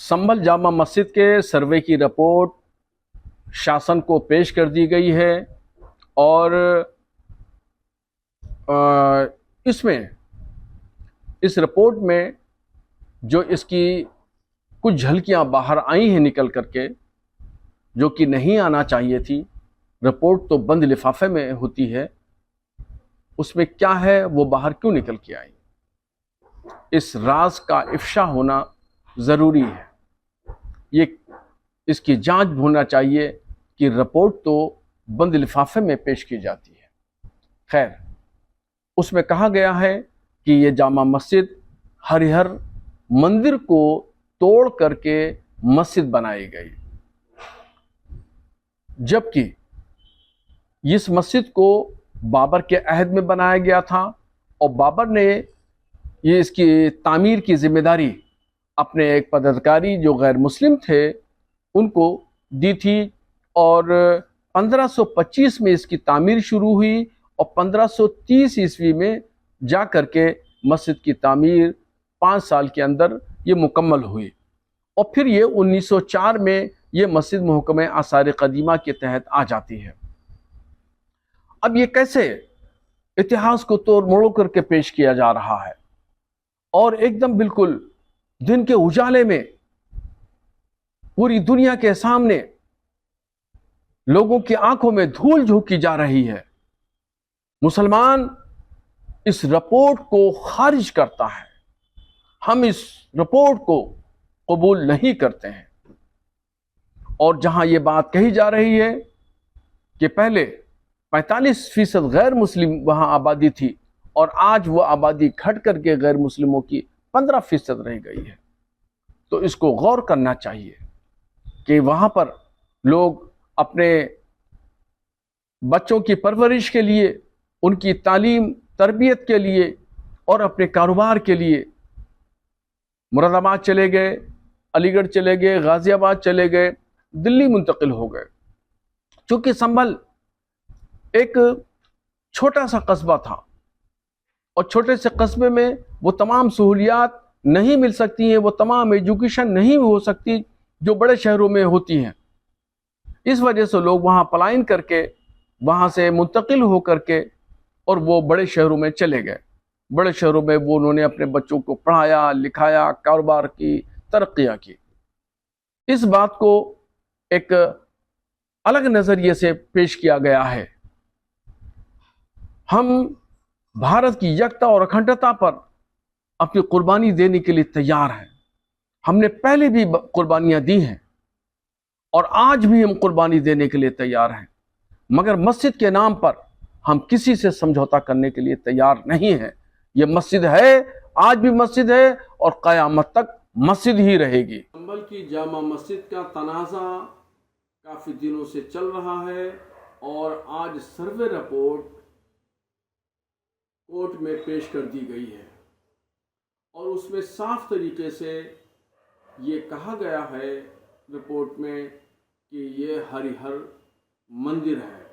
संभल जामा मस्जिद के सर्वे की रिपोर्ट शासन को पेश कर दी गई है और इसमें इस रिपोर्ट में जो इसकी कुछ झलकियां बाहर आई हैं निकल करके, जो कि नहीं आना चाहिए थी। रिपोर्ट तो बंद लिफाफे में होती है, उसमें क्या है वो बाहर क्यों निकल के आई, इस राज का इफ्शा होना ज़रूरी है। ये इसकी जांच होना चाहिए कि रिपोर्ट तो बंद लिफाफे में पेश की जाती है। खैर, उसमें कहा गया है कि ये जामा मस्जिद हरिहर मंदिर को तोड़ करके मस्जिद बनाई गई, जबकि इस मस्जिद को बाबर के अहद में बनाया गया था और बाबर ने ये इसकी तामीर की जिम्मेदारी अपने एक पदाधिकारी जो गैर मुस्लिम थे उनको दी थी और 1525 में इसकी तामीर शुरू हुई और 1530 ईस्वी में जा करके मस्जिद की तामीर 5 साल के अंदर ये मुकम्मल हुई और फिर ये 1904 में ये मस्जिद महकमे आसार कदीमा के तहत आ जाती है। अब ये कैसे इतिहास को तोड़ मोड़ करके पेश किया जा रहा है और एकदम बिल्कुल दिन के उजाले में पूरी दुनिया के सामने लोगों की आंखों में धूल झोंकी जा रही है। मुसलमान इस रिपोर्ट को खारिज करता है, हम इस रिपोर्ट को कबूल नहीं करते हैं। और जहां यह बात कही जा रही है कि पहले 45% गैर मुस्लिम वहां आबादी थी और आज वो आबादी घट करके गैर मुस्लिमों की 15% रह गई है, तो इसको गौर करना चाहिए कि वहां पर लोग अपने बच्चों की परवरिश के लिए, उनकी तालीम तरबियत के लिए और अपने कारोबार के लिए मुरादाबाद चले गए, अलीगढ़ चले गए, गाजियाबाद चले गए, दिल्ली मुंतकिल हो गए। चूंकि संभल एक छोटा सा कस्बा था और छोटे से कस्बे में वो तमाम सहूलियात नहीं मिल सकती हैं, वो तमाम एजुकेशन नहीं हो सकती जो बड़े शहरों में होती हैं। इस वजह से लोग वहाँ पलायन करके, वहाँ से मुंतकिल हो करके और वो बड़े शहरों में चले गए। बड़े शहरों में वो उन्होंने अपने बच्चों को पढ़ाया लिखाया, कारोबार की तरक्कियाँ की। इस बात को एक अलग नज़रिए से पेश किया गया है। हम भारत की एकता और अखंडता पर अपनी कुर्बानी देने के लिए तैयार हैं। हमने पहले भी कुर्बानियां दी हैं और आज भी हम कुर्बानी देने के लिए तैयार हैं, मगर मस्जिद के नाम पर हम किसी से समझौता करने के लिए तैयार नहीं हैं। ये मस्जिद है, आज भी मस्जिद है और क़यामत तक मस्जिद ही रहेगी। संभल की जामा मस्जिद का तनाज़ा काफ़ी दिनों से चल रहा है और आज सर्वे रिपोर्ट कोर्ट में पेश कर दी गई है और उसमें साफ तरीके से ये कहा गया है रिपोर्ट में कि ये हरिहर मंदिर है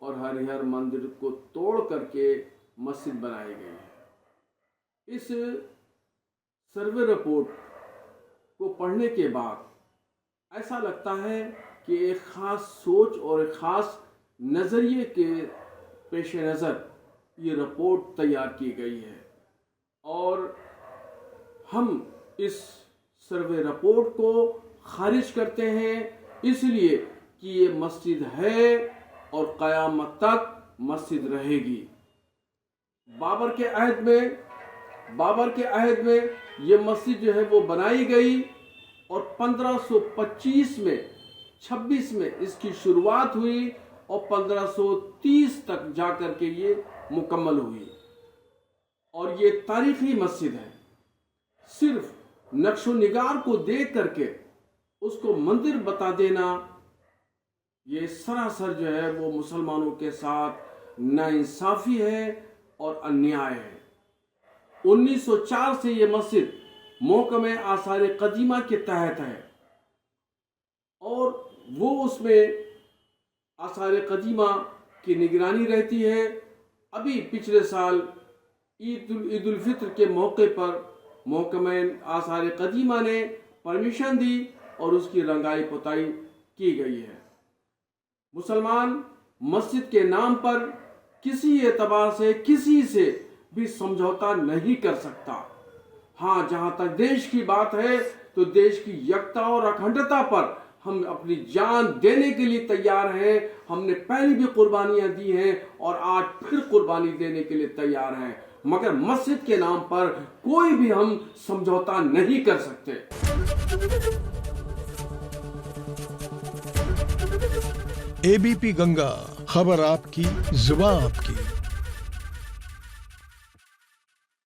और हरिहर मंदिर को तोड़ करके मस्जिद बनाई गई है। इस सर्वे रिपोर्ट को पढ़ने के बाद ऐसा लगता है कि एक ख़ास सोच और एक ख़ास नज़रिए के पेश नज़र ये रिपोर्ट तैयार की गई है और हम इस सर्वे रिपोर्ट को खारिज करते हैं, इसलिए कि ये मस्जिद है और क़यामत तक मस्जिद रहेगी। बाबर के अहद में ये मस्जिद जो है वो बनाई गई और 1525 में 26 में इसकी शुरुआत हुई और 1530 तक जाकर के ये मुकम्मल हुई और ये तारीखी मस्जिद है। सिर्फ नक्शो निगार को देख करके उसको मंदिर बता देना, ये सरासर जो है वो मुसलमानों के साथ नाइंसाफी है और अन्याय है। 1904 से ये मस्जिद महकमे आसार कदीमा के तहत है और वो उसमें आसार कदीमा की निगरानी रहती है। अभी पिछले साल ईद उल फित्र के मौके पर महकमे आसार कदीमा ने परमिशन दी और उसकी रंगाई पुताई की गई है। मुसलमान मस्जिद के नाम पर किसी एतबार से किसी से भी समझौता नहीं कर सकता। हाँ, जहां तक देश की बात है तो देश की एकता और अखंडता पर हम अपनी जान देने के लिए तैयार हैं। हमने पहले भी कुर्बानियां दी हैं और आज फिर कुर्बानी देने के लिए तैयार हैं, मगर मस्जिद के नाम पर कोई भी हम समझौता नहीं कर सकते। एबीपी गंगा, खबर आपकी, जुबान आपकी।